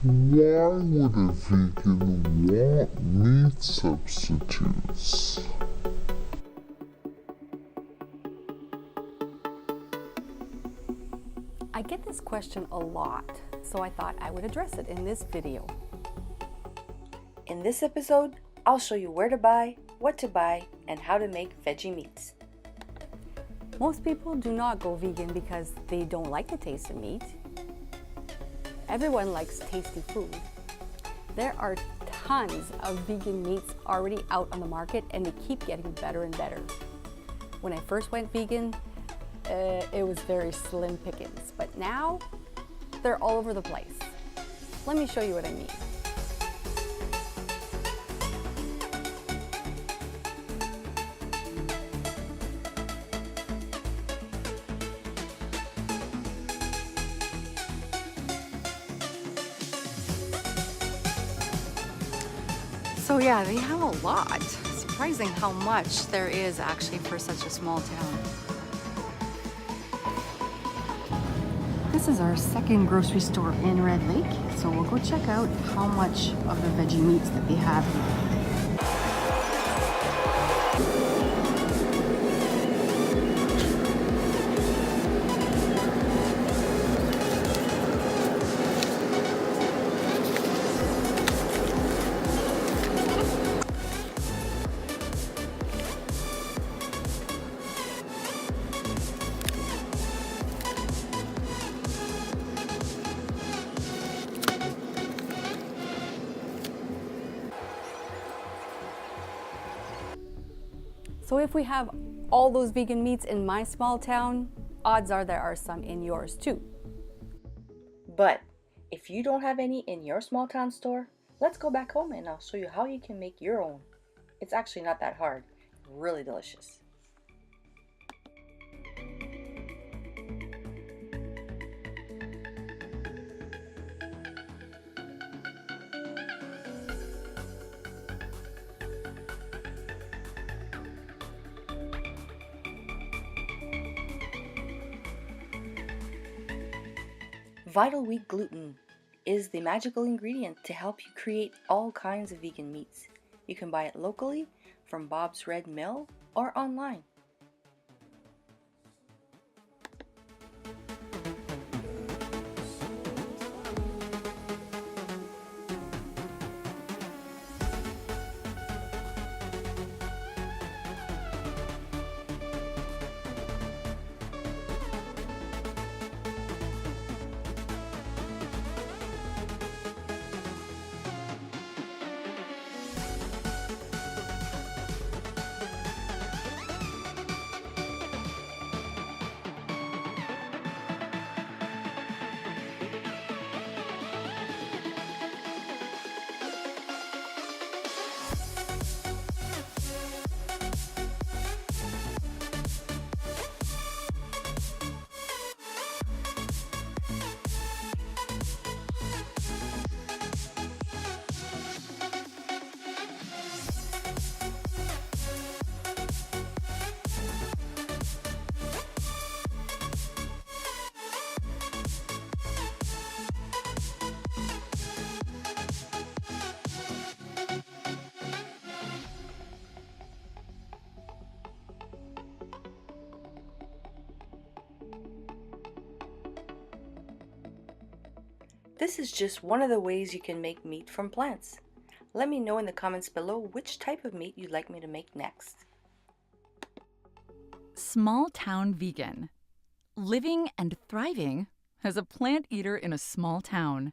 Why would a vegan want meat substitutes? I get this question a lot, so I thought I would address it in this video. In this episode, I'll show you where to buy, what to buy, and how to make veggie meats. Most people do not go vegan because they don't like the taste of meat. Everyone likes tasty food. There are tons of vegan meats already out on the market, and they keep getting better and better. When I first went vegan, it was very slim pickings, but now they're all over the place. Let me show you what I mean. So yeah, they have a lot. Surprising how much there is actually for such a small town. This is our second grocery store in Red Lake, so we'll go check out how much of the veggie meats that they have here. So if we have all those vegan meats in my small town, odds are there are some in yours too. But if you don't have any in your small town store, let's go back home and I'll show you how you can make your own. It's actually not that hard, really delicious. Vital wheat gluten is the magical ingredient to help you create all kinds of vegan meats. You can buy it locally from Bob's Red Mill or online. This is just one of the ways you can make meat from plants. Let me know in the comments below which type of meat you'd like me to make next. Small town vegan. Living and thriving as a plant eater in a small town.